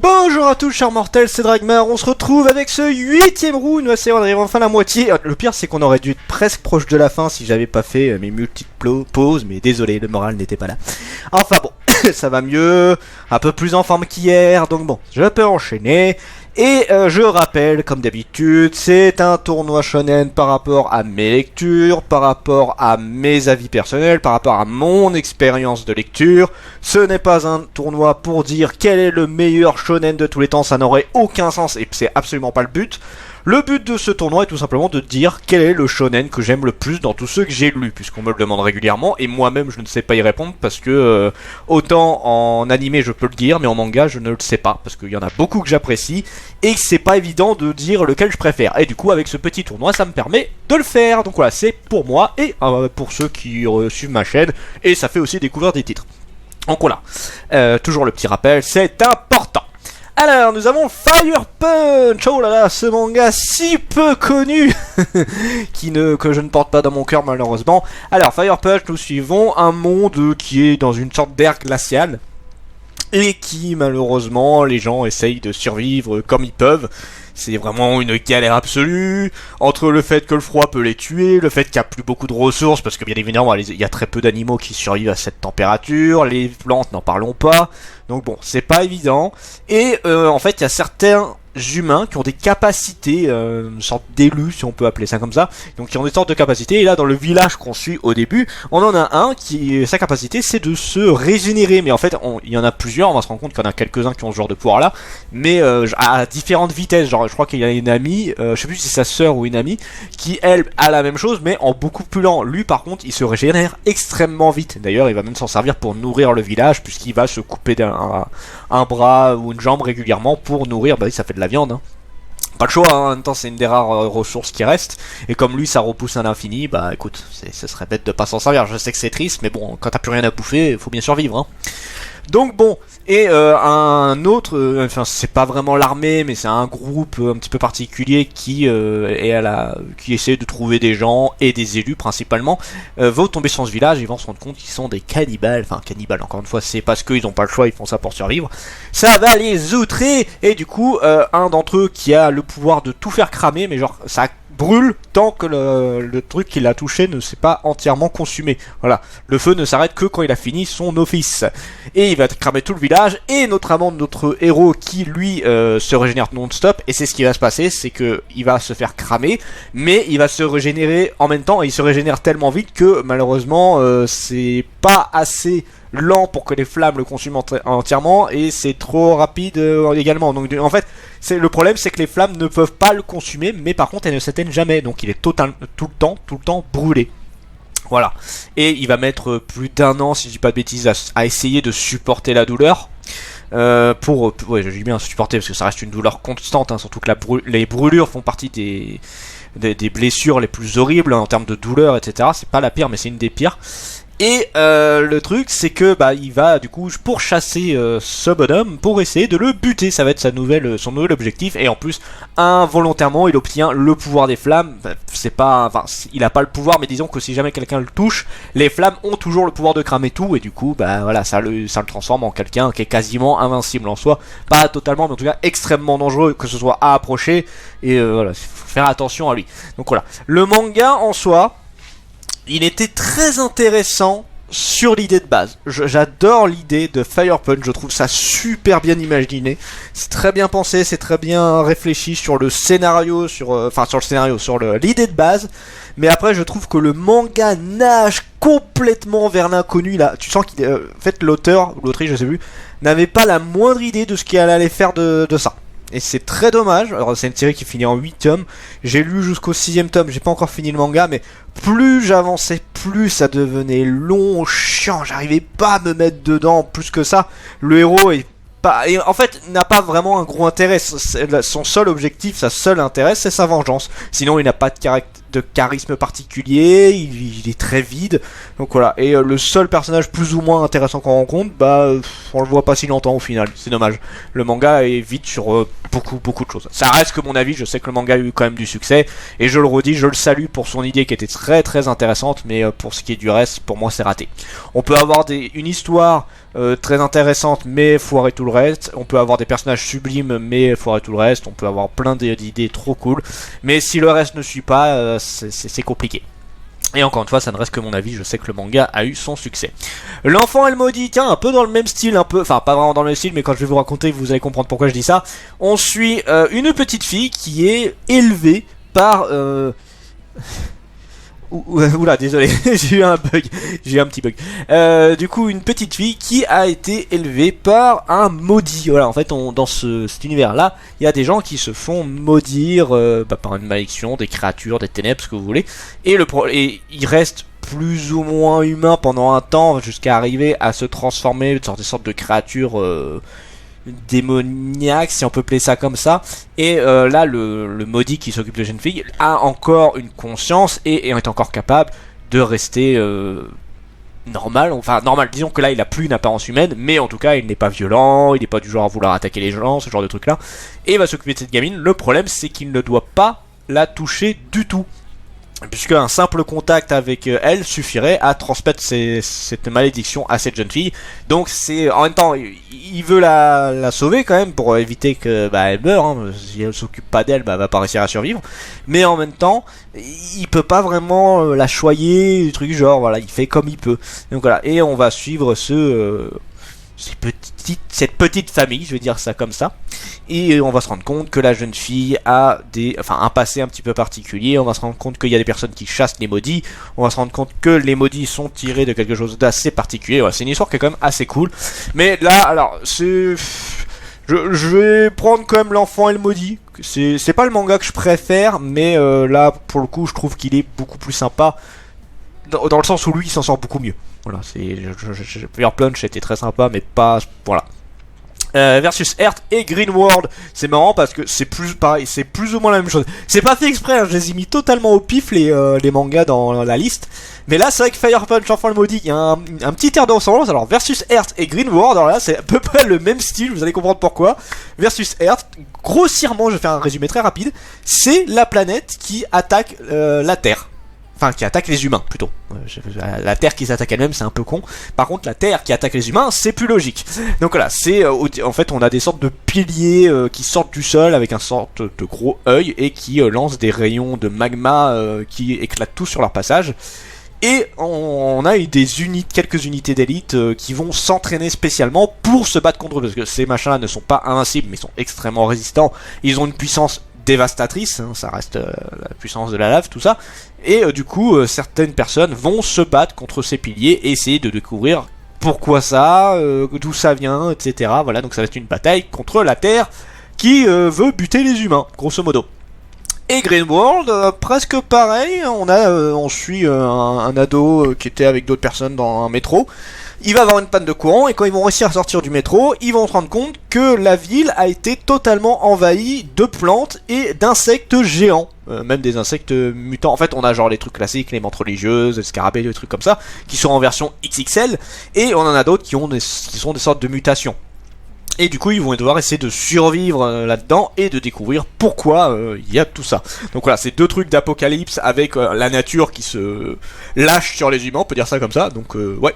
Bonjour à tous chers mortels, c'est Dragmar, on se retrouve avec ce 8ème round, on arrive enfin à la moitié. Le pire c'est qu'on aurait dû être presque proche de la fin si j'avais pas fait mes multiples pauses, mais désolé, le moral n'était pas là. Enfin bon, ça va mieux, un peu plus en forme qu'hier, donc bon, je peux enchaîner. Et je rappelle, comme d'habitude, c'est un tournoi shonen par rapport à mes lectures, par rapport à mes avis personnels, par rapport à mon expérience de lecture. Ce n'est pas un tournoi pour dire quel est le meilleur shonen de tous les temps, ça n'aurait aucun sens et c'est absolument pas le but. Le but de ce tournoi est tout simplement de dire quel est le shonen que j'aime le plus dans tous ceux que j'ai lus, puisqu'on me le demande régulièrement, et moi-même je ne sais pas y répondre, parce que autant en animé je peux le dire, mais en manga je ne le sais pas, parce qu'il y en a beaucoup que j'apprécie, et que c'est pas évident de dire lequel je préfère. Et du coup avec ce petit tournoi ça me permet de le faire, donc voilà, c'est pour moi, et pour ceux qui suivent ma chaîne, et ça fait aussi découvrir des titres. Donc voilà, toujours le petit rappel, c'est important. Alors, nous avons Fire Punch. Oh là là, ce manga si peu connu que je ne porte pas dans mon cœur malheureusement. Alors, Fire Punch, nous suivons un monde qui est dans une sorte d'ère glaciale et qui malheureusement les gens essayent de survivre comme ils peuvent. C'est vraiment une galère absolue, entre le fait que le froid peut les tuer, le fait qu'il n'y a plus beaucoup de ressources, parce que bien évidemment il y a très peu d'animaux qui survivent à cette température, les plantes n'en parlons pas, donc bon, c'est pas évident, et en fait il y a certains humains qui ont des capacités, une sorte d'élus si on peut appeler ça comme ça, donc qui ont des sortes de capacités, et là dans le village qu'on suit au début, on en a un qui, sa capacité c'est de se régénérer, mais en fait il y en a plusieurs, on va se rendre compte qu'il y en a quelques-uns qui ont ce genre de pouvoir là, mais à différentes vitesses, genre je crois qu'il y a une amie, je sais plus si c'est sa sœur ou une amie, qui elle a la même chose mais en beaucoup plus lent. Lui par contre il se régénère extrêmement vite, d'ailleurs il va même s'en servir pour nourrir le village, puisqu'il va se couper un bras ou une jambe régulièrement pour nourrir, bah oui ça fait de la viande hein. Pas le choix hein. En même temps c'est une des rares ressources qui restent, et comme lui ça repousse à l'infini, bah écoute, ce serait bête de pas s'en servir, je sais que c'est triste mais bon, quand t'as plus rien à bouffer, faut bien survivre hein. Donc bon, et un autre, enfin c'est pas vraiment l'armée, mais c'est un groupe un petit peu particulier qui qui essaie de trouver des gens et des élus principalement, vont tomber sur ce village et vont se rendre compte qu'ils sont des cannibales, enfin cannibales encore une fois, c'est parce qu'ils n'ont pas le choix, ils font ça pour survivre. Ça va les outrer, et du coup un d'entre eux qui a le pouvoir de tout faire cramer, mais genre ça brûle tant que le truc qui l'a touché ne s'est pas entièrement consumé. Voilà, le feu ne s'arrête que quand il a fini son office. Et il va cramer tout le village, et notamment notre héros qui lui se régénère non-stop, et c'est ce qui va se passer, c'est que il va se faire cramer, mais il va se régénérer en même temps, et il se régénère tellement vite que malheureusement c'est pas assez lent pour que les flammes le consument entièrement, et c'est trop rapide également. Donc en fait, le problème c'est que les flammes ne peuvent pas le consumer, mais par contre elles ne s'éteignent jamais, donc il est tout le temps brûlé. Voilà, et il va mettre plus d'1 an, si je dis pas de bêtises, à essayer de supporter la douleur. Ouais, j'ai bien supporter parce que ça reste une douleur constante, hein, surtout que les brûlures font partie des blessures les plus horribles en termes de douleur, etc. C'est pas la pire, mais c'est une des pires. Et le truc c'est que bah il va du coup pourchasser ce bonhomme pour essayer de le buter, ça va être son nouvel objectif, et en plus involontairement il obtient le pouvoir des flammes. C'est pas, enfin il a pas le pouvoir, mais disons que si jamais quelqu'un le touche, les flammes ont toujours le pouvoir de cramer tout, et du coup bah voilà, ça le transforme en quelqu'un qui est quasiment invincible en soi, pas totalement mais en tout cas extrêmement dangereux, que ce soit à approcher, et voilà, faut faire attention à lui. Donc voilà, le manga en soi il était très intéressant sur l'idée de base. J'adore l'idée de Fire Punch, je trouve ça super bien imaginé. C'est très bien pensé, c'est très bien réfléchi sur le scénario, sur l'idée de base. Mais après, je trouve que le manga nage complètement vers l'inconnu. Là, tu sens qu'il, en fait, l'auteur ou l'autrice, je sais plus, n'avait pas la moindre idée de ce qu'il allait faire de ça. Et c'est très dommage. Alors c'est une série qui finit en 8 tomes. J'ai lu jusqu'au 6ème tome, j'ai pas encore fini le manga, mais plus j'avançais, plus ça devenait long, chiant, j'arrivais pas à me mettre dedans plus que ça. Le héros est pas, et en fait n'a pas vraiment un gros intérêt. Son seul objectif, sa seule intérêt, c'est sa vengeance. Sinon il n'a pas de de charisme particulier, il est très vide, donc voilà. Et le seul personnage plus ou moins intéressant qu'on rencontre, on le voit pas si longtemps au final, c'est dommage. Le manga est vide sur beaucoup de choses. Ça reste que mon avis, je sais que le manga a eu quand même du succès, et je le redis, je le salue pour son idée qui était très intéressante, mais pour ce qui est du reste, pour moi c'est raté. On peut avoir une histoire très intéressante, mais foirer tout le reste. On peut avoir des personnages sublimes, mais foirer tout le reste. On peut avoir plein d'idées trop cool, mais si le reste ne suit pas, c'est compliqué. Et encore une fois, ça ne reste que mon avis, je sais que le manga a eu son succès. L'enfant elle maudit, tiens, un peu dans le même style, enfin pas vraiment dans le même style, mais quand je vais vous raconter, vous allez comprendre pourquoi je dis ça. On suit une petite fille qui est élevée par... Oula, désolé, j'ai eu un bug, j'ai eu un petit bug. Du coup, une petite fille qui a été élevée par un maudit. Voilà, en fait, dans cet univers-là, il y a des gens qui se font maudire par une malédiction, des créatures, des ténèbres, ce que vous voulez. Et ils restent plus ou moins humains pendant un temps, jusqu'à arriver à se transformer, des sortes de créatures... démoniaque, si on peut appeler ça comme ça. Et là le maudit qui s'occupe de la jeune fille a encore une conscience et est encore capable de rester normal, disons que là il a plus une apparence humaine, mais en tout cas il n'est pas violent, il n'est pas du genre à vouloir attaquer les gens, ce genre de truc là, et il va s'occuper de cette gamine. Le problème c'est qu'il ne doit pas la toucher du tout, puisque un simple contact avec elle suffirait à transmettre cette malédiction à cette jeune fille. Donc c'est en même temps, il veut la sauver quand même pour éviter que elle meure. Hein. Si elle s'occupe pas d'elle, elle va pas réussir à survivre. Mais en même temps, il peut pas vraiment la choyer, du truc genre voilà, il fait comme il peut. Donc voilà, et on va suivre cette petite famille, je vais dire ça comme ça, et on va se rendre compte que la jeune fille a un passé un petit peu particulier. On va se rendre compte qu'il y a des personnes qui chassent les maudits, on va se rendre compte que les maudits sont tirés de quelque chose d'assez particulier. Voilà, c'est une histoire qui est quand même assez cool, mais là, alors, je vais prendre quand même l'enfant et le maudit. C'est pas le manga que je préfère, mais là, pour le coup, je trouve qu'il est beaucoup plus sympa, dans le sens où lui, il s'en sort beaucoup mieux. Voilà, Fire Punch était très sympa, mais pas... Voilà. Versus Earth et Green World. C'est marrant parce que c'est plus pareil, c'est plus ou moins la même chose. C'est pas fait exprès, hein, je les ai mis totalement au pif les mangas dans la liste. Mais là, c'est vrai que Fire Punch, Enfant le Maudit, il y a un petit air de ressemblance. Alors, Versus Earth et Green World, alors là, c'est à peu près le même style, vous allez comprendre pourquoi. Versus Earth, grossièrement, je vais faire un résumé très rapide. C'est la planète qui attaque la Terre. Enfin, qui attaque les humains, plutôt. La Terre qui s'attaque elle-même, c'est un peu con. Par contre, la Terre qui attaque les humains, c'est plus logique. Donc voilà, en fait, on a des sortes de piliers qui sortent du sol avec un sorte de gros œil et qui lancent des rayons de magma qui éclatent tout sur leur passage. Et on a quelques unités d'élite qui vont s'entraîner spécialement pour se battre contre eux, parce que ces machins-là ne sont pas invincibles, mais sont extrêmement résistants. Ils ont une puissance dévastatrice, hein, ça reste la puissance de la lave, tout ça. Et du coup, certaines personnes vont se battre contre ces piliers et essayer de découvrir pourquoi ça, d'où ça vient, etc. Voilà, donc ça va être une bataille contre la Terre qui veut buter les humains, grosso modo. Et Green World, presque pareil, on suit un ado qui était avec d'autres personnes dans un métro. Il va avoir une panne de courant et quand ils vont réussir à sortir du métro, ils vont se rendre compte que la ville a été totalement envahie de plantes et d'insectes géants. Même des insectes mutants. En fait, on a genre les trucs classiques, les menthes religieuses, les scarabées, des trucs comme ça, qui sont en version XXL. Et on en a d'autres qui sont des sortes de mutations. Et du coup, ils vont devoir essayer de survivre là-dedans et de découvrir pourquoi il y a tout ça. Donc voilà, c'est deux trucs d'apocalypse avec la nature qui se lâche sur les humains, on peut dire ça comme ça. Donc ouais.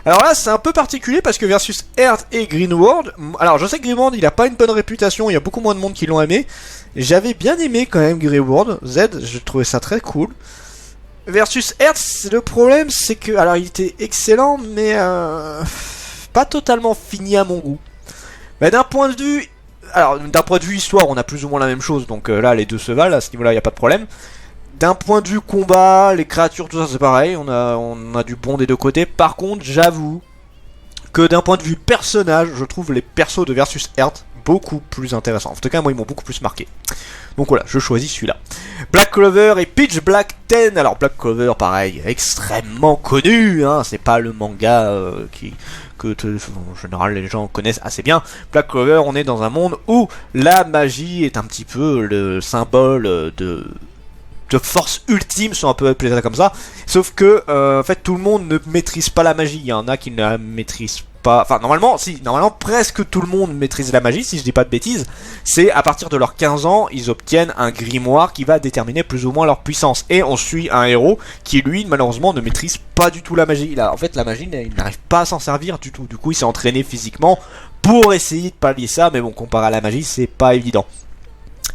Alors là, c'est un peu particulier parce que versus Earth et Green World, alors je sais que Green World, il a pas une bonne réputation, il y a beaucoup moins de monde qui l'ont aimé. J'avais bien aimé quand même Green World, Z, je trouvais ça très cool. Versus Earth, le problème c'est que, alors il était excellent, mais pas totalement fini à mon goût. Mais d'un point de vue histoire, on a plus ou moins la même chose, donc là les deux se valent, à ce niveau-là il n'y a pas de problème. D'un point de vue combat, les créatures, tout ça c'est pareil, on a du bon des deux côtés. Par contre, j'avoue que d'un point de vue personnage, je trouve les persos de Versus Earth beaucoup plus intéressants. En tout cas, moi ils m'ont beaucoup plus marqué. Donc voilà, je choisis celui-là. Black Clover et Pitch Black 10. Alors Black Clover, pareil, extrêmement connu, hein, c'est pas le manga en général les gens connaissent assez bien. Black Clover, on est dans un monde où la magie est un petit peu le symbole de de force ultime, sont un peu appelés comme ça. Sauf que, en fait, tout le monde ne maîtrise pas la magie. Il y en a qui ne la maîtrisent pas. Enfin, normalement, si, normalement, presque tout le monde maîtrise la magie, si je dis pas de bêtises. C'est à partir de leurs 15 ans, ils obtiennent un grimoire qui va déterminer plus ou moins leur puissance. Et on suit un héros qui, lui, malheureusement, ne maîtrise pas du tout la magie. En fait, la magie, il n'arrive pas à s'en servir du tout. Du coup, il s'est entraîné physiquement pour essayer de pallier ça, mais bon, comparé à la magie, c'est pas évident.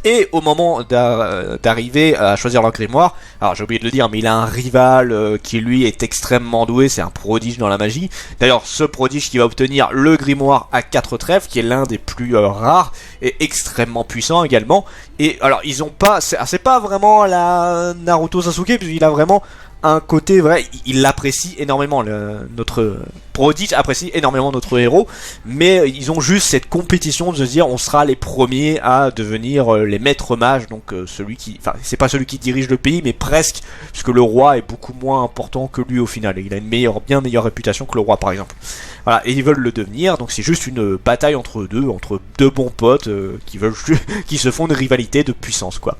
Et au moment d'arriver à choisir leur grimoire, alors j'ai oublié de le dire, mais il a un rival qui lui est extrêmement doué, c'est un prodige dans la magie. D'ailleurs, ce prodige qui va obtenir le grimoire à 4 trèfles, qui est l'un des plus rares, et extrêmement puissant également. Et alors, ils ont pas, c'est pas vraiment la Naruto Sasuke, puisqu'il a vraiment un côté vrai, il l'apprécie énormément, notre prodige apprécie énormément notre héros, mais ils ont juste cette compétition de se dire on sera les premiers à devenir les maîtres mages, donc celui qui, enfin c'est pas celui qui dirige le pays, mais presque, puisque le roi est beaucoup moins important que lui au final, et il a une bien meilleure réputation que le roi par exemple. Voilà, et ils veulent le devenir, donc c'est juste une bataille entre deux bons potes qui se font une rivalité de puissance quoi.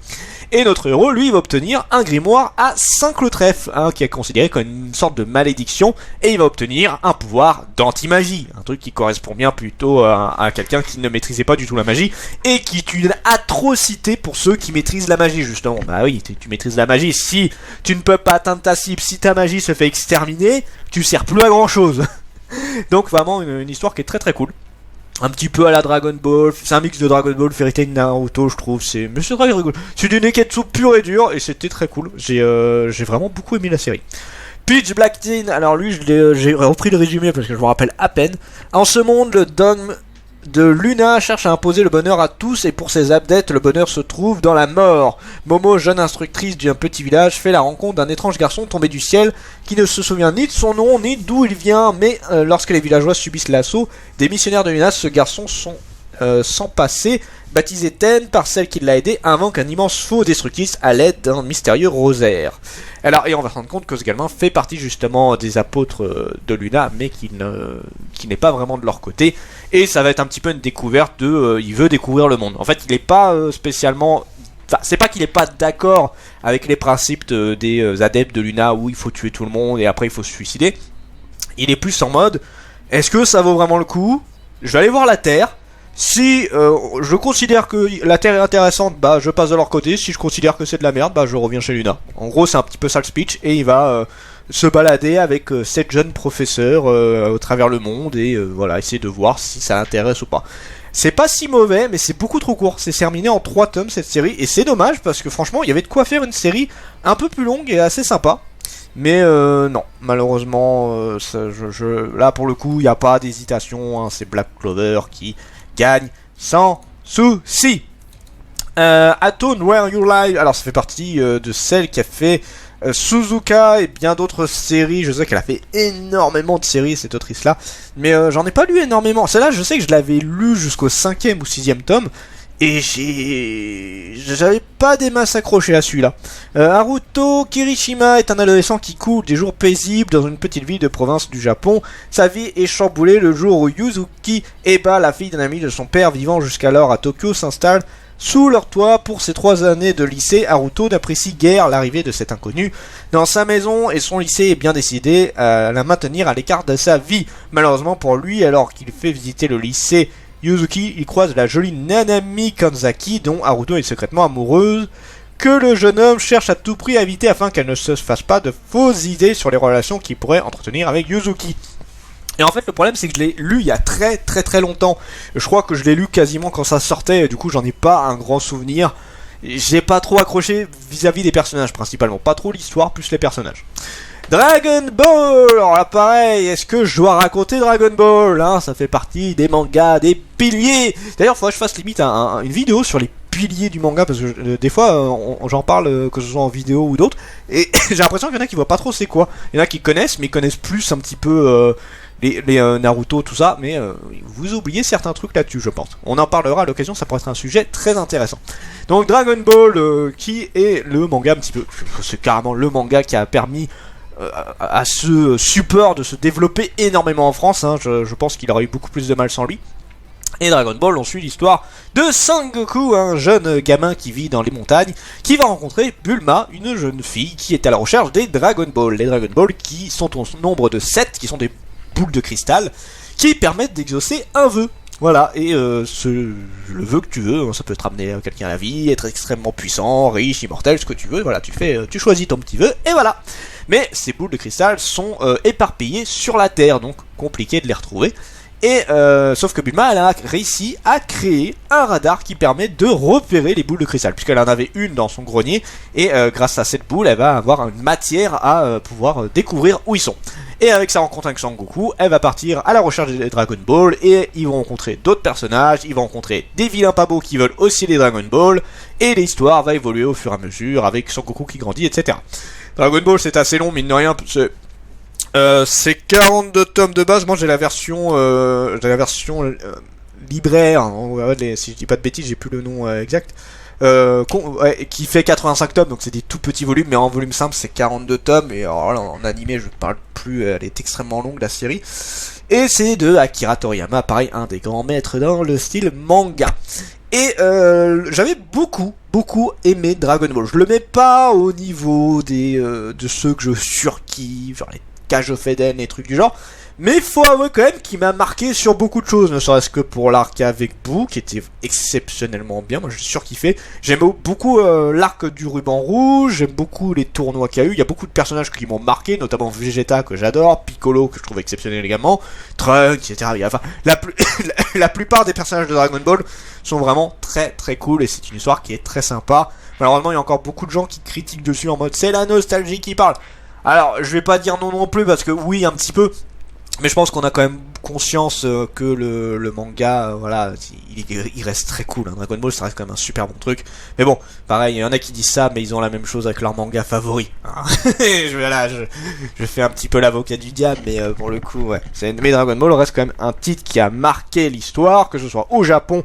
Et notre héros, lui, va obtenir un grimoire à 5 le trèfle, qui est considéré comme une sorte de malédiction, et il va obtenir un pouvoir d'anti-magie, un truc qui correspond bien plutôt à quelqu'un qui ne maîtrisait pas du tout la magie, et qui est une atrocité pour ceux qui maîtrisent la magie, justement. Bah oui, tu maîtrises la magie, si tu ne peux pas atteindre ta cible, si ta magie se fait exterminer, tu sers plus à grand chose. Donc vraiment une histoire qui est très très cool. Un petit peu à la Dragon Ball, c'est un mix de Dragon Ball, Fairy Tail, Naruto, je trouve, mais c'est très rigolo. C'est du Neketsu pur et dur, et c'était très cool. J'ai vraiment beaucoup aimé la série. Peach Black Teen, alors lui, j'ai repris le résumé parce que je me rappelle à peine. En ce monde, le dogme de Luna cherche à imposer le bonheur à tous, et pour ses adeptes, le bonheur se trouve dans la mort. Momo, jeune instructrice d'un petit village, fait la rencontre d'un étrange garçon tombé du ciel qui ne se souvient ni de son nom ni d'où il vient, mais lorsque les villageois subissent l'assaut des missionnaires de Luna, ce garçon sans passé, baptisé Ten par celle qui l'a aidé, invoque un immense faux destructrice à l'aide d'un mystérieux rosaire. Alors, et on va se rendre compte que ce gamin fait partie justement des apôtres de Luna, mais qui n'est pas vraiment de leur côté. Et ça va être un petit peu une découverte il veut découvrir le monde. En fait, il n'est pas spécialement... Enfin, c'est pas qu'il n'est pas d'accord avec les principes des adeptes de Luna où il faut tuer tout le monde et après il faut se suicider. Il est plus en mode, est-ce que ça vaut vraiment le coup? Je vais aller voir la Terre. Si je considère que la Terre est intéressante, bah je passe de leur côté. Si je considère que c'est de la merde, bah je reviens chez Luna. En gros, c'est un petit peu ça le speech. Et il va se balader avec 7 jeunes professeurs au travers le monde. Et voilà, essayer de voir si ça l'intéresse ou pas. C'est pas si mauvais, mais c'est beaucoup trop court. C'est terminé en 3 tomes cette série. Et c'est dommage parce que franchement, il y avait de quoi faire une série un peu plus longue et assez sympa. Mais non, malheureusement, là pour le coup, il n'y a pas d'hésitation. Hein, c'est Black Clover qui gagne sans souci. Atone Where You Live, alors ça fait partie de celle qui a fait Suzuka et bien d'autres séries. Je sais qu'elle a fait énormément de séries cette autrice là, mais j'en ai pas lu énormément. Celle-là je sais que je l'avais lu jusqu'au 5e ou 6e tome, et j'avais pas des masses accrochées à celui-là. Haruto Kirishima est un adolescent qui coule des jours paisibles dans une petite ville de province du Japon. Sa vie est chamboulée le jour où Yuzuki Eba, la fille d'un ami de son père vivant jusqu'alors à Tokyo, s'installe sous leur toit. Pour ses 3 années de lycée, Haruto n'apprécie guère l'arrivée de cet inconnu dans sa maison, et son lycée est bien décidé à la maintenir à l'écart de sa vie. Malheureusement pour lui, alors qu'il fait visiter le lycée Yuzuki, il croise la jolie Nanami Kanzaki, dont Haruto est secrètement amoureuse, que le jeune homme cherche à tout prix à éviter afin qu'elle ne se fasse pas de fausses idées sur les relations qu'il pourrait entretenir avec Yuzuki. Et en fait le problème c'est que je l'ai lu il y a très très très longtemps. Je crois que je l'ai lu quasiment quand ça sortait, et du coup j'en ai pas un grand souvenir. J'ai pas trop accroché vis-à-vis des personnages principalement, pas trop l'histoire plus les personnages. Dragon Ball, alors là pareil, est-ce que je dois raconter Dragon Ball hein, ça fait partie des mangas, des piliers. D'ailleurs faudrait que je fasse limite une vidéo sur les piliers du manga, parce que des fois j'en parle que ce soit en vidéo ou d'autres, et j'ai l'impression qu'il y en a qui voient pas trop c'est quoi. Il y en a qui connaissent, mais ils connaissent plus un petit peu les Naruto, tout ça, mais vous oubliez certains trucs là-dessus, je pense. On en parlera à l'occasion, ça pourrait être un sujet très intéressant. Donc Dragon Ball, qui est le manga un petit peu, c'est carrément le manga qui a permis à ce support de se développer énormément en France, hein. Je pense qu'il aurait eu beaucoup plus de mal sans lui. Et Dragon Ball, on suit l'histoire de Sangoku, un jeune gamin qui vit dans les montagnes, qui va rencontrer Bulma, une jeune fille qui est à la recherche des Dragon Ball. Les Dragon Ball qui sont au nombre de 7, qui sont des boules de cristal, qui permettent d'exaucer un vœu. Voilà, et le vœu que tu veux, ça peut te ramener quelqu'un à la vie, être extrêmement puissant, riche, immortel, ce que tu veux, voilà, tu choisis ton petit vœu, et voilà. Mais ces boules de cristal sont éparpillées sur la Terre, donc compliqué de les retrouver. Et sauf que Bulma, elle a réussi à créer un radar qui permet de repérer les boules de cristal, puisqu'elle en avait une dans son grenier, et grâce à cette boule, elle va avoir une matière à pouvoir découvrir où ils sont. Et avec sa rencontre avec Sangoku, elle va partir à la recherche des Dragon Ball, et ils vont rencontrer d'autres personnages, ils vont rencontrer des vilains pas beaux qui veulent aussi les Dragon Ball, et l'histoire va évoluer au fur et à mesure, avec Sangoku qui grandit, etc. Dragon Ball, c'est assez long, mine de rien, c'est 42 tomes de base. Moi j'ai la version libraire, hein, si je dis pas de bêtises, j'ai plus le nom exact, qui fait 85 tomes, donc c'est des tout petits volumes, mais en volume simple c'est 42 tomes, et alors là, en animé je parle plus, elle est extrêmement longue la série, et c'est de Akira Toriyama, pareil, un des grands maîtres dans le style manga. Et j'avais beaucoup aimé Dragon Ball. Je le mets pas au niveau de ceux que je surkiffe, genre les Cage of Eden, les trucs du genre, mais il faut avouer quand même qu'il m'a marqué sur beaucoup de choses, ne serait-ce que pour l'arc avec Boo, qui était exceptionnellement bien, moi j'ai surkiffé. J'aime beaucoup l'arc du ruban rouge, j'aime beaucoup les tournois qu'il y a eu, il y a beaucoup de personnages qui m'ont marqué, notamment Vegeta que j'adore, Piccolo que je trouve exceptionnel également, Trunks, etc. Enfin, la plupart des personnages de Dragon Ball sont vraiment très cool, et c'est une histoire qui est très sympa. Malheureusement il y a encore beaucoup de gens qui critiquent dessus en mode c'est la nostalgie qui parle. Alors, je vais pas dire non plus, parce que oui, un petit peu, mais je pense qu'on a quand même conscience que le manga, voilà, il reste très cool, hein. Dragon Ball, ça reste quand même un super bon truc. Mais bon, pareil, il y en a qui disent ça, mais ils ont la même chose avec leur manga favori, hein. je fais un petit peu l'avocat du diable, mais pour le coup, ouais. Mais Dragon Ball reste quand même un titre qui a marqué l'histoire, que ce soit au Japon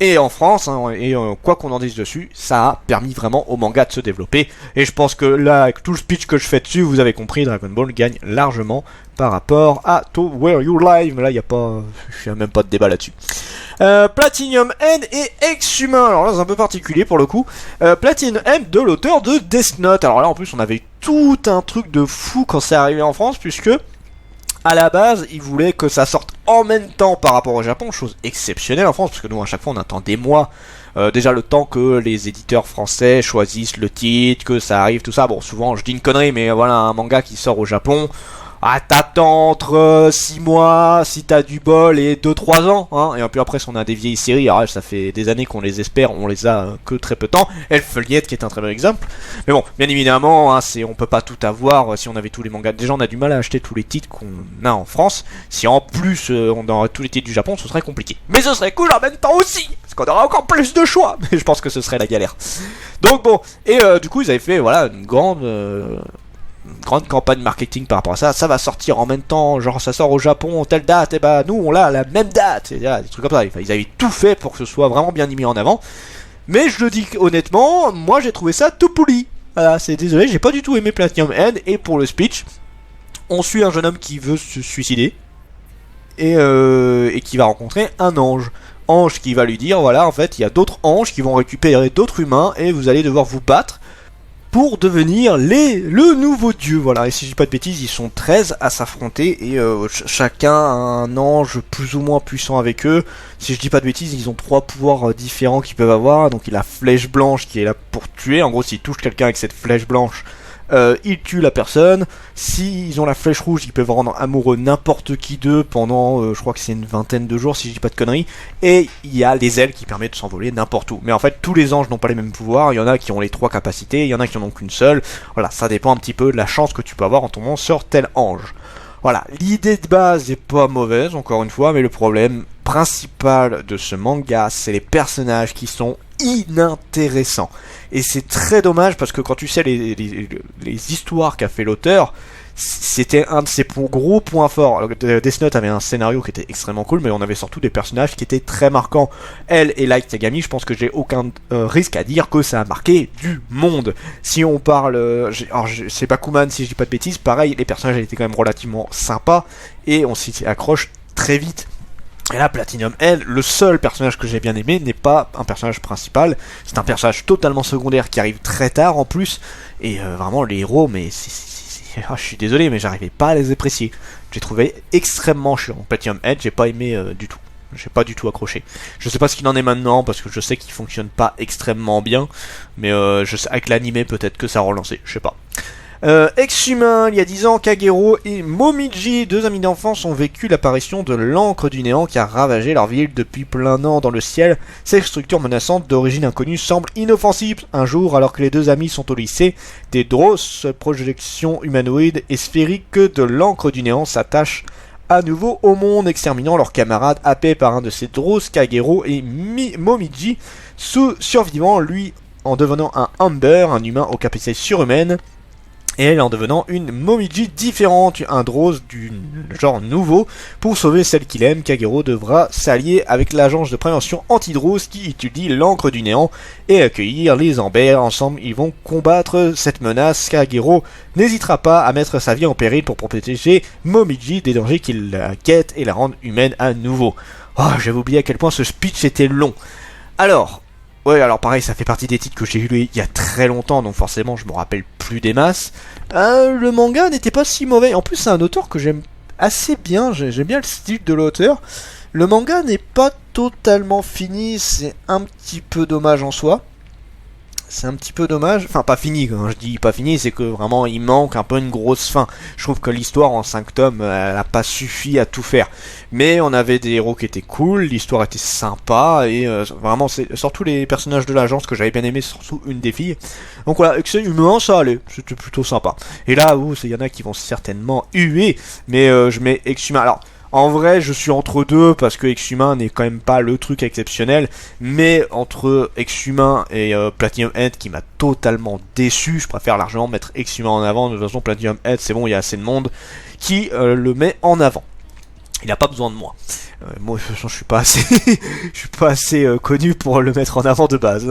et en France, hein, et quoi qu'on en dise dessus, ça a permis vraiment au manga de se développer. Et je pense que là, avec tout le speech que je fais dessus, vous avez compris, Dragon Ball gagne largement par rapport à To Where You Live. Là, il n'y a même pas de débat là-dessus. Platinum End et Ex-Humain. Alors là, c'est un peu particulier pour le coup. Platinum End de l'auteur de Death Note. Alors là, en plus, on avait tout un truc de fou quand c'est arrivé en France, puisque à la base, ils voulaient que ça sorte en même temps par rapport au Japon, chose exceptionnelle en France, parce que nous, à chaque fois, on attend des mois. Déjà le temps que les éditeurs français choisissent le titre, que ça arrive, tout ça. Bon, souvent, je dis une connerie, mais voilà, un manga qui sort au Japon, t'attends entre 6 mois, si t'as du bol, et 2-3 ans, hein. Et puis après, si on a des vieilles séries, alors ça fait des années qu'on les espère, on les a que très peu de temps. Elfeliette, qui est un très bon exemple. Mais bon, bien évidemment, hein, on peut pas tout avoir. Si on avait tous les mangas, déjà on a du mal à acheter tous les titres qu'on a en France. Si en plus on aurait tous les titres du Japon, ce serait compliqué. Mais ce serait cool en même temps aussi, parce qu'on aura encore plus de choix. Mais je pense que ce serait la galère. Donc bon, et du coup ils avaient fait, voilà, une grande campagne marketing par rapport à ça. Ça va sortir en même temps, genre ça sort au Japon telle date, et bah nous on l'a à la même date, et des trucs comme ça. Ils avaient tout fait pour que ce soit vraiment bien mis en avant. Mais je le dis honnêtement, moi j'ai trouvé ça tout pourri. Voilà, c'est désolé, j'ai pas du tout aimé Platinum End. Et pour le speech, on suit un jeune homme qui veut se suicider, et qui va rencontrer un ange. Ange qui va lui dire, voilà, en fait il y a d'autres anges qui vont récupérer d'autres humains, et vous allez devoir vous battre pour devenir le nouveau dieu, voilà. Et si je dis pas de bêtises, ils sont 13 à s'affronter, et chacun a un ange plus ou moins puissant avec eux. Si je dis pas de bêtises, ils ont 3 pouvoirs différents qu'ils peuvent avoir. Donc il a la flèche blanche qui est là pour tuer, en gros s'ils touchent quelqu'un avec cette flèche blanche, ils tuent la personne. S'ils ont la flèche rouge, ils peuvent rendre amoureux n'importe qui d'eux pendant, je crois que c'est une vingtaine de jours si je dis pas de conneries. Et il y a les ailes qui permettent de s'envoler n'importe où. Mais en fait, tous les anges n'ont pas les mêmes pouvoirs. Il y en a qui ont les 3 capacités, il y en a qui en ont qu'une seule. Voilà, ça dépend un petit peu de la chance que tu peux avoir en tombant sur tel ange. Voilà, l'idée de base n'est pas mauvaise, encore une fois, mais le problème principal de ce manga, c'est les personnages qui sont inintéressants. Et c'est très dommage, parce que quand tu sais les histoires qu'a fait l'auteur, c'était un de ses gros points forts. Alors, Death Note avait un scénario qui était extrêmement cool, mais on avait surtout des personnages qui étaient très marquants. Elle et Light Yagami, je pense que j'ai aucun risque à dire que ça a marqué du monde. Si on parle, c'est Bakuman si je dis pas de bêtises, pareil, les personnages étaient quand même relativement sympas, et on s'y accroche très vite. Et là, Platinum Head, le seul personnage que j'ai bien aimé n'est pas un personnage principal, c'est un personnage totalement secondaire qui arrive très tard en plus, et vraiment les héros, mais ah, je suis désolé, mais j'arrivais pas à les apprécier. J'ai trouvé extrêmement chiant. Platinum Head, j'ai pas aimé du tout. J'ai pas du tout accroché. Je sais pas ce qu'il en est maintenant, parce que je sais qu'il fonctionne pas extrêmement bien, mais je sais, avec l'animé peut-être que ça a relancé, je sais pas. Ex-humain, il y a 10 ans, Kagero et Momiji, deux amis d'enfance, ont vécu l'apparition de l'encre du néant qui a ravagé leur ville depuis plein an dans le ciel. Cette structure menaçante d'origine inconnue semble inoffensive. Un jour, alors que les deux amis sont au lycée, des grosses projections humanoïdes et sphériques de l'encre du néant s'attachent à nouveau au monde, exterminant leurs camarades happés par un de ces drosses. Kagero et Momiji, survivant, lui, en devenant un Amber, un humain aux capacités surhumaines, et elle en devenant une Momiji différente, un Dross du genre nouveau. Pour sauver celle qu'il aime, Kagero devra s'allier avec l'agence de prévention anti-Dross qui étudie l'encre du néant et accueillir les Amber. Ensemble, ils vont combattre cette menace. Kagero n'hésitera pas à mettre sa vie en péril pour protéger Momiji des dangers qui la quittent et la rendent humaine à nouveau. Oh, j'avais oublié à quel point ce speech était long. Alors... ouais, alors pareil, ça fait partie des titres que j'ai lu il y a très longtemps, donc forcément je me rappelle plus des masses. Le manga n'était pas si mauvais. En plus, c'est un auteur que j'aime assez bien, j'aime bien le style de l'auteur. Le manga n'est pas totalement fini, c'est un petit peu dommage en soi. C'est un petit peu dommage, enfin pas fini, quand je dis pas fini, c'est que vraiment il manque un peu une grosse fin. Je trouve que l'histoire en 5 tomes, elle a pas suffi à tout faire. Mais on avait des héros qui étaient cool, l'histoire était sympa, et vraiment c'est surtout les personnages de l'agence que j'avais bien aimé, surtout une des filles. Donc voilà, excès humain, ça allait, c'était plutôt sympa. Et là, il y en a qui vont certainement huer, mais je mets ex-humain. Alors, en vrai, je suis entre deux parce que Ex-Humain n'est quand même pas le truc exceptionnel, mais entre Ex-Humain et Platinum Head qui m'a totalement déçu, je préfère largement mettre Ex-Humain en avant. De toute façon, Platinum Head, c'est bon, il y a assez de monde qui le met en avant. Il n'a pas besoin de moi. Moi, de toute façon, je suis pas assez, je suis pas assez connu pour le mettre en avant de base.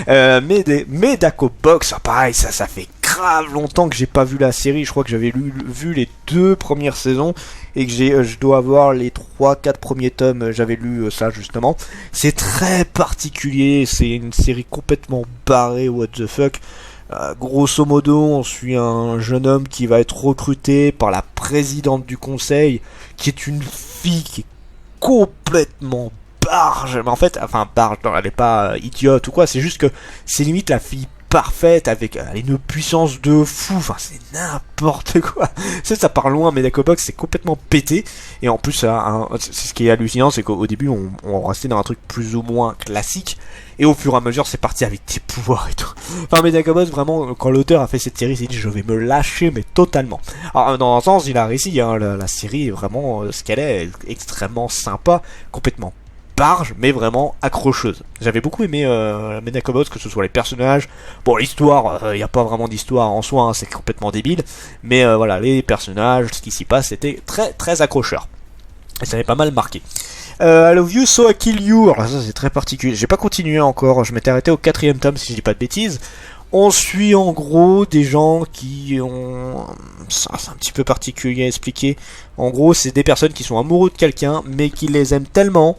Mais Dako Box, pareil, ça fait grave longtemps que j'ai pas vu la série. Je crois que j'avais vu les 2 premières saisons et que je dois avoir les 3-4 premiers tomes. J'avais lu ça justement. C'est très particulier. C'est une série complètement barrée. What the fuck. Grosso modo, on suit un jeune homme qui va être recruté par la présidente du conseil, qui est une fille qui est complètement barge. Mais en fait, enfin barge, non, elle est pas idiote ou quoi, c'est juste que c'est limite la fille parfaite avec une puissance de fou, enfin c'est n'importe quoi. Ça part loin, mais Dako Box c'est complètement pété. Et en plus, c'est ce qui est hallucinant, c'est qu'au début on restait dans un truc plus ou moins classique. Et au fur et à mesure, c'est parti avec des pouvoirs et tout. Enfin, mais Dako Box, vraiment, quand l'auteur a fait cette série, il s'est dit, je vais me lâcher, mais totalement. Alors, dans un sens, il a réussi, hein, la série est vraiment, ce qu'elle est extrêmement sympa, complètement barge, mais vraiment accrocheuse. J'avais beaucoup aimé Dako Box, que ce soit les personnages. Bon, l'histoire, il n'y a pas vraiment d'histoire en soi, hein, c'est complètement débile. Mais voilà, les personnages, ce qui s'y passe, c'était très, très accrocheur. Et ça m'avait pas mal marqué. I love you, so I kill you. Alors ça c'est très particulier. J'ai pas continué encore. Je m'étais arrêté au 4e tome si je dis pas de bêtises. On suit en gros des gens qui ont... ça c'est un petit peu particulier à expliquer. En gros c'est des personnes qui sont amoureux de quelqu'un mais qui les aiment tellement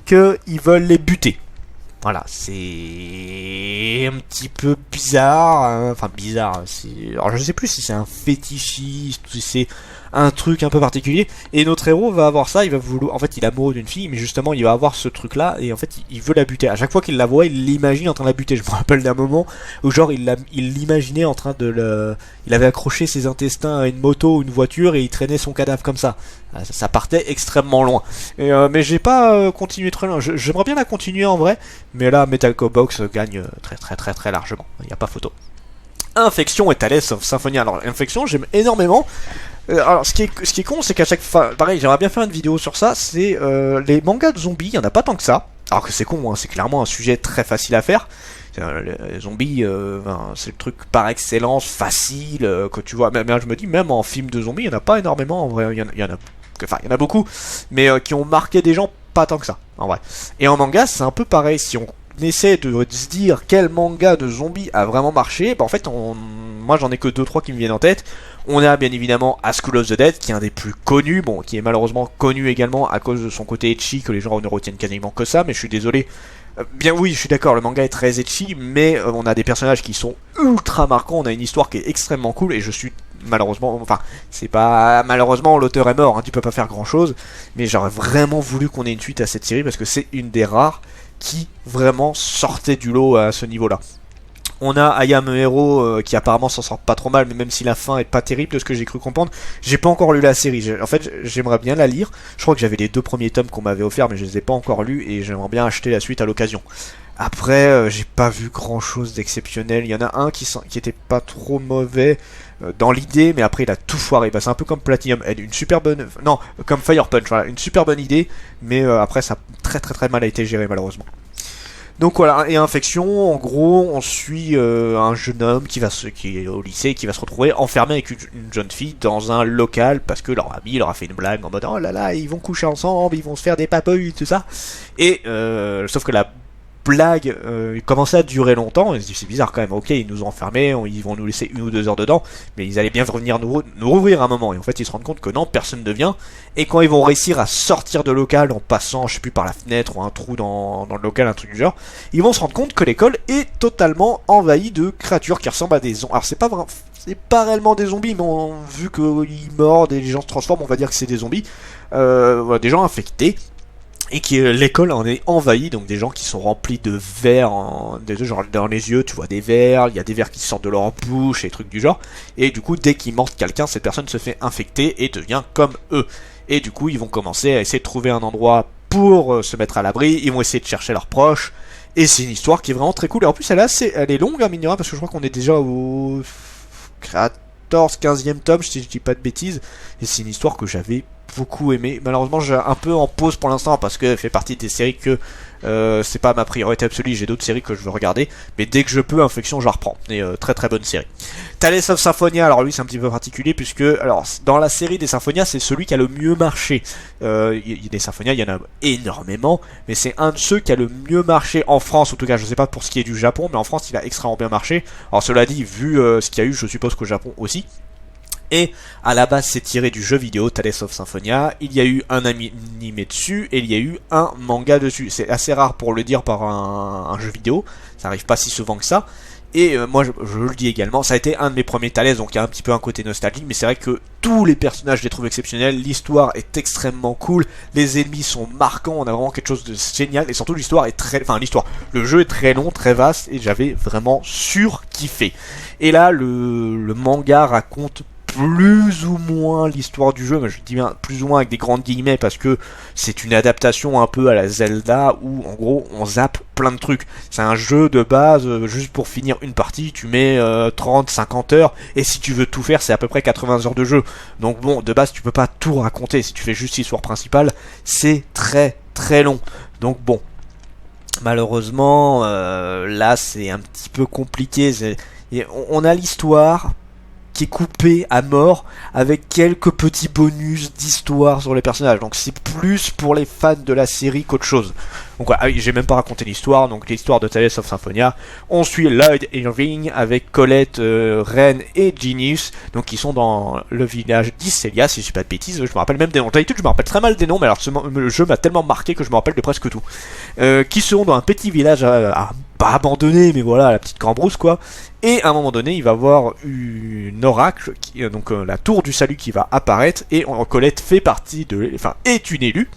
qu'ils veulent les buter. Voilà, c'est un petit peu bizarre, hein. Enfin bizarre, alors je sais plus si c'est un fétichiste ou si c'est un truc un peu particulier. Et notre héros va avoir ça, il va vouloir, en fait il est amoureux d'une fille, mais justement il va avoir ce truc là, et en fait il veut la buter. À chaque fois qu'il la voit, il l'imagine en train de la buter. Je me rappelle d'un moment où genre il l'imaginait en train de le... il avait accroché ses intestins à une moto ou une voiture et il traînait son cadavre comme ça. Ça partait extrêmement loin. Mais j'ai pas continué très loin. J'aimerais bien la continuer en vrai, mais là Dako Box gagne très largement. Il n'y a pas photo. Infection et Tales of Symphonia. Alors Infection j'aime énormément. Alors ce qui est con, c'est qu'à chaque fois, pareil, j'aimerais bien faire une vidéo sur ça. C'est les mangas de zombies, il y en a pas tant que ça. Alors que c'est con, hein, c'est clairement un sujet très facile à faire. Les zombies, c'est le truc par excellence facile que tu vois. Mais je me dis, même en film de zombies, il y en a pas énormément. En vrai, il y en a beaucoup, mais qui ont marqué des gens pas tant que ça, en vrai. Et en manga, c'est un peu pareil. Si on essaie de se dire quel manga de zombies a vraiment marché, bah en fait, moi j'en ai que 2-3 qui me viennent en tête. On a bien évidemment A School of the Dead, qui est un des plus connus, bon, qui est malheureusement connu également à cause de son côté ecchi, que les gens ne retiennent quasiment que ça, mais je suis désolé. Bien oui, je suis d'accord, le manga est très ecchi, mais on a des personnages qui sont ultra marquants, on a une histoire qui est extrêmement cool, et je suis malheureusement, enfin, c'est pas malheureusement, l'auteur est mort, hein, tu peux pas faire grand chose, mais j'aurais vraiment voulu qu'on ait une suite à cette série, parce que c'est une des rares qui vraiment sortait du lot à ce niveau-là. On a I Am a Hero qui apparemment s'en sort pas trop mal, mais même si la fin est pas terrible de ce que j'ai cru comprendre, j'ai pas encore lu la série. En fait, j'aimerais bien la lire. Je crois que j'avais les 2 premiers tomes qu'on m'avait offert, mais je les ai pas encore lus et j'aimerais bien acheter la suite à l'occasion. Après, j'ai pas vu grand chose d'exceptionnel. Il y en a un qui était pas trop mauvais dans l'idée, mais après il a tout foiré. Bah, c'est un peu comme Platinum Head, une super bonne. Non, comme Fire Punch, voilà, une super bonne idée, mais après ça a très mal été géré malheureusement. Donc voilà, et Infection, en gros, on suit un jeune homme qui est au lycée, qui va se retrouver enfermé avec une jeune fille dans un local parce que leur ami leur a fait une blague en mode oh là là, ils vont coucher ensemble, ils vont se faire des papouilles, tout ça. Et sauf que la blague commençait à durer longtemps, et c'est bizarre quand même, ok, ils nous ont enfermés, ils vont nous laisser 1 ou 2 heures dedans, mais ils allaient bien venir nous rouvrir un moment, et en fait ils se rendent compte que non, personne ne vient, et quand ils vont réussir à sortir de local en passant, je sais plus, par la fenêtre ou un trou dans le local, un truc du genre, ils vont se rendre compte que l'école est totalement envahie de créatures qui ressemblent à des zombies. Alors c'est pas réellement des zombies, mais vu qu'ils mordent et les gens se transforment, on va dire que c'est des zombies, voilà, des gens infectés. Et que l'école en est envahie, donc des gens qui sont remplis de vers, genre dans les yeux, tu vois des vers, il y a des vers qui sortent de leur bouche et trucs du genre, et du coup dès qu'ils mordent quelqu'un, cette personne se fait infecter et devient comme eux. Et du coup ils vont commencer à essayer de trouver un endroit pour se mettre à l'abri, ils vont essayer de chercher leurs proches, et c'est une histoire qui est vraiment très cool, et en plus elle est longue, hein, mine de rien, parce que je crois qu'on est déjà au 14-15e tome, si je dis pas de bêtises, et c'est une histoire que j'avais beaucoup aimé. Malheureusement, j'ai un peu en pause pour l'instant parce que fait partie des séries que c'est pas ma priorité absolue. J'ai d'autres séries que je veux regarder, mais dès que je peux, Infection, je la reprends. Et très bonne série. Tales of Symphonia, alors lui c'est un petit peu particulier puisque alors dans la série des Symphonia, c'est celui qui a le mieux marché. Des Symphonia, il y en a énormément, mais c'est un de ceux qui a le mieux marché en France. En tout cas, je sais pas pour ce qui est du Japon, mais en France, il a extrêmement bien marché. Alors cela dit, vu ce qu'il y a eu, je suppose qu'au Japon aussi. Et à la base c'est tiré du jeu vidéo Tales of Symphonia, il y a eu un animé dessus et il y a eu un manga dessus. C'est assez rare pour le dire par un jeu vidéo, ça arrive pas si souvent que ça. Et moi je le dis également, ça a été un de mes premiers Tales, donc il y a un petit peu un côté nostalgique, mais c'est vrai que tous les personnages je les trouve exceptionnels, l'histoire est extrêmement cool, les ennemis sont marquants, on a vraiment quelque chose de génial, et surtout l'histoire est le jeu est très long, très vaste, et j'avais vraiment surkiffé. Et là le manga raconte plus ou moins l'histoire du jeu, mais je dis bien plus ou moins avec des grandes guillemets parce que c'est une adaptation un peu à la Zelda où en gros on zappe plein de trucs. C'est un jeu de base, juste pour finir une partie, tu mets 30-50 heures et si tu veux tout faire c'est à peu près 80 heures de jeu. Donc bon, de base tu peux pas tout raconter, si tu fais juste l'histoire principale, c'est très long. Donc bon, malheureusement là c'est un petit peu compliqué. On a l'histoire qui est coupé à mort avec quelques petits bonus d'histoire sur les personnages. Donc c'est plus pour les fans de la série qu'autre chose. Donc voilà, j'ai même pas raconté l'histoire. Donc l'histoire de Tales of Symphonia. On suit Lloyd Irving avec Colette, Ren et Genius. Donc qui sont dans le village d'Isselia, si je dis pas de bêtises. Je me rappelle même des noms. D'habitude je me rappelle très mal des noms, mais alors le jeu m'a tellement marqué que je me rappelle de presque tout. Qui seront dans un petit village pas abandonné, mais voilà, la petite cambrousse quoi. Et à un moment donné, il va voir une oracle, donc la tour du salut qui va apparaître, et Colette fait partie est une élue.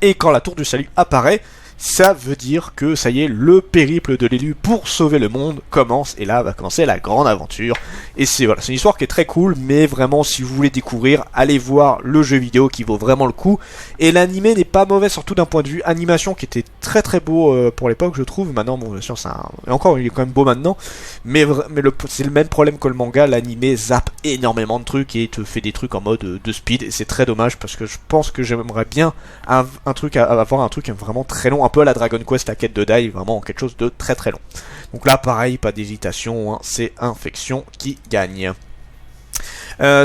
Et quand la tour du salut apparaît, ça veut dire que ça y est, le périple de l'élu pour sauver le monde commence, et là va commencer la grande aventure. Et c'est une histoire qui est très cool, mais vraiment si vous voulez découvrir, allez voir le jeu vidéo qui vaut vraiment le coup. Et l'animé n'est pas mauvais, surtout d'un point de vue animation qui était très beau pour l'époque je trouve. Maintenant bon bien sûr et encore il est quand même beau maintenant, mais c'est le même problème que le manga, l'animé zappe énormément de trucs et te fait des trucs en mode de speed, et c'est très dommage parce que je pense que j'aimerais bien avoir un truc vraiment très long, un peu à la Dragon Quest, la quête de Dai, vraiment quelque chose de très long. Donc là pareil, pas d'hésitation, hein, c'est Infection qui gagne.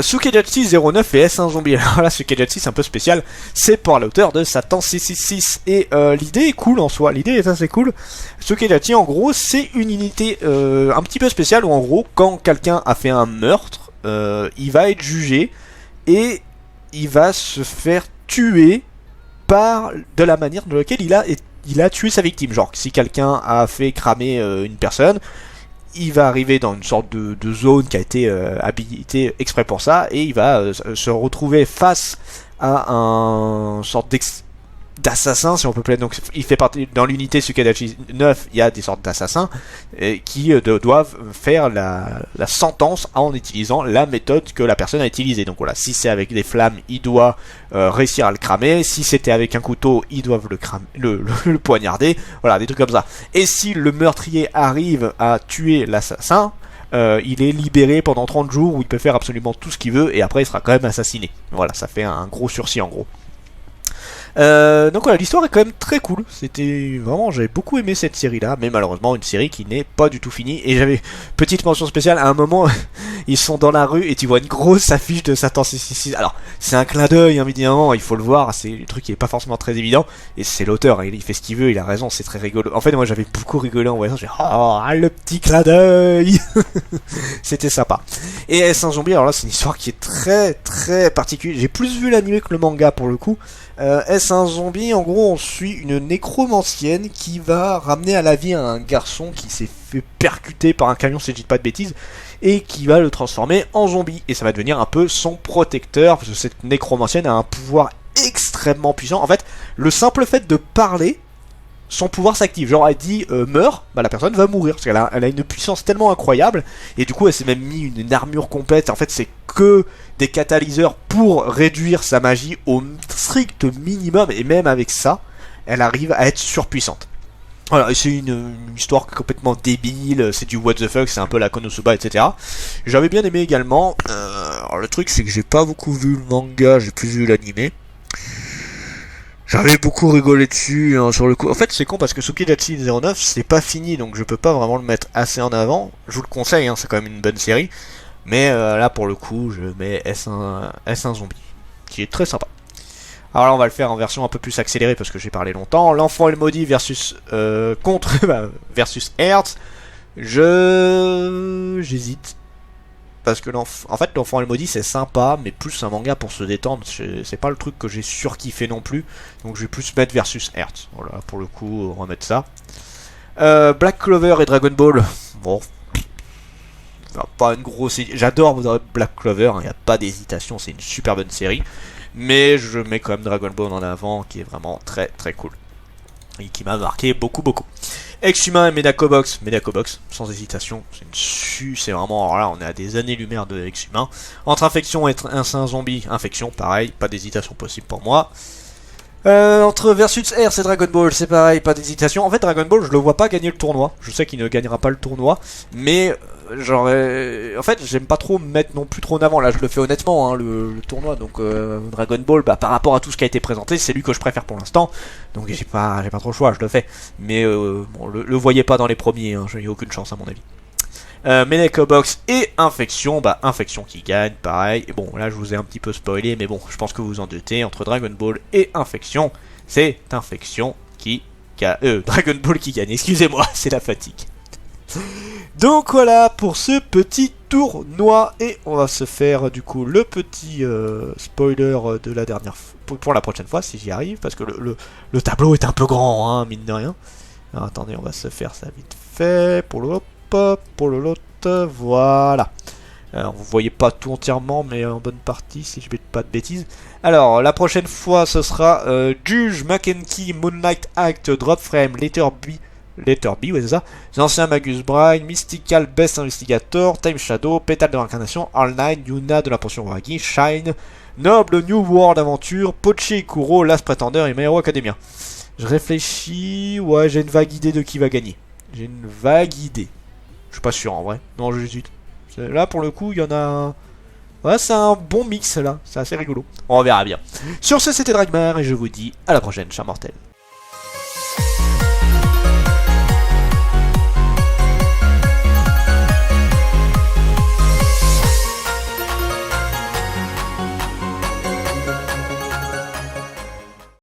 Sukejachi 09 et S1 Zombie. Alors là, Sukejachi c'est un peu spécial, c'est pour l'auteur de Satan 666 et l'idée est cool en soi, l'idée est assez cool. Sukejachi en gros c'est une unité un petit peu spéciale où en gros quand quelqu'un a fait un meurtre, il va être jugé et il va se faire tuer par de la manière dans laquelle il a tué sa victime. Genre, si quelqu'un a fait cramer une personne, il va arriver dans une sorte de zone qui a été habilitée exprès pour ça, et il va se retrouver face à un sorte d'assassin, si on peut plaire. Donc il fait partie dans l'unité Tsukadachi 9, il y a des sortes d'assassins qui doivent faire la sentence en utilisant la méthode que la personne a utilisée. Donc voilà, si c'est avec des flammes, il doit réussir à le cramer. Si c'était avec un couteau, ils doivent le poignarder. Voilà, des trucs comme ça. Et si le meurtrier arrive à tuer l'assassin, il est libéré pendant 30 jours où il peut faire absolument tout ce qu'il veut, et après il sera quand même assassiné. Voilà, ça fait un gros sursis en gros. Donc voilà, l'histoire est quand même très cool. C'était vraiment, j'avais beaucoup aimé cette série là, mais malheureusement une série qui n'est pas du tout finie. Et j'avais petite mention spéciale, à un moment ils sont dans la rue et tu vois une grosse affiche de Satan 666. Alors c'est un clin d'œil évidemment, il faut le voir, c'est un truc qui est pas forcément très évident, et c'est l'auteur, il fait ce qu'il veut, il a raison, c'est très rigolo. En fait moi j'avais beaucoup rigolé en voyant ça, j'ai dit oh le petit clin d'œil. C'était sympa. Et S1 Zombie, alors là c'est une histoire qui est très très particulière. J'ai plus vu l'anime que le manga pour le coup. S1 Zombie, en gros on suit une nécromancienne qui va ramener à la vie un garçon qui s'est fait percuter par un camion, si je dis pas de bêtises, et qui va le transformer en zombie, et ça va devenir un peu son protecteur, parce que cette nécromancienne a un pouvoir extrêmement puissant. En fait, le simple fait de parler, son pouvoir s'active. Genre elle dit meurs, bah la personne va mourir, parce qu'elle a une puissance tellement incroyable, et du coup elle s'est même mis une armure complète. En fait c'est que des catalyseurs pour réduire sa magie au strict minimum, et même avec ça, elle arrive à être surpuissante. Voilà, c'est une histoire complètement débile, c'est du what the fuck, c'est un peu la Konosuba, etc. J'avais bien aimé également. Alors le truc c'est que j'ai pas beaucoup vu le manga, j'ai plus vu l'animé. J'avais beaucoup rigolé dessus sur le coup. En fait, c'est con parce que Tsukadachi 09, c'est pas fini, donc je peux pas vraiment le mettre assez en avant. Je vous le conseille, c'est quand même une bonne série. Mais là, pour le coup, je mets S1 Zombie, qui est très sympa. Alors là, on va le faire en version un peu plus accélérée parce que j'ai parlé longtemps. L'enfant et le maudit versus versus Hertz. J'hésite. Parce que l'enfant et le maudit c'est sympa, mais plus un manga pour se détendre, c'est pas le truc que j'ai surkiffé non plus, donc je vais plus mettre versus Hertz. Voilà, pour le coup, remettre ça. Black Clover et Dragon Ball, bon, pas une grosse... J'adore Black Clover, il n'y a pas d'hésitation, c'est une super bonne série, mais je mets quand même Dragon Ball en avant, qui est vraiment très très cool, et qui m'a marqué beaucoup. Ex-Humain et Medako Box, sans hésitation, c'est vraiment, alors là on est à des années-lumière de Ex-Humain. Entre Infection et un zombie, Infection, pareil, pas d'hésitation possible pour moi. Entre Versus Air et Dragon Ball, c'est pareil, pas d'hésitation. En fait, Dragon Ball, je le vois pas gagner le tournoi. Je sais qu'il ne gagnera pas le tournoi, mais genre, en fait, j'aime pas trop me mettre non plus trop en avant. Là, je le fais honnêtement, le tournoi. Donc, Dragon Ball, bah, par rapport à tout ce qui a été présenté, c'est lui que je préfère pour l'instant. Donc, j'ai pas trop le choix, je le fais. Mais bon, le voyez pas dans les premiers. J'ai aucune chance à mon avis. Medako Box et Infection, bah Infection qui gagne, pareil. Et bon, là je vous ai un petit peu spoilé, mais bon, je pense que vous en doutez, entre Dragon Ball et Infection, c'est Infection qui Dragon Ball qui gagne, excusez-moi, c'est la fatigue. Donc voilà pour ce petit tournoi, et on va se faire du coup le petit spoiler de la dernière fois, pour la prochaine fois si j'y arrive, parce que le tableau est un peu grand, mine de rien. Alors attendez, on va se faire ça vite fait pour le voilà. Alors, vous voyez pas tout entièrement, mais en bonne partie, si je ne mets pas de bêtises. Alors, la prochaine fois, ce sera Judge, Mackenzie, Moonlight Act, Drop Frame, Letter B, ouais, c'est ça. Les anciens Magus Bride, Mystical Best Investigator, Time Shadow, Pétale de l'incarnation, All Night, Yuna de la potion Wagi, Shine, Noble New World Aventure, Pochi Ikuro, Last Pretender et My Hero Academia. Je réfléchis, ouais, j'ai une vague idée de qui va gagner. Je suis pas sûr en vrai. Non, j'hésite. Là pour le coup, il y en a. Ouais, c'est un bon mix là. C'est assez rigolo. On verra bien. Sur ce, c'était Dragmar et je vous dis à la prochaine, chers mortels.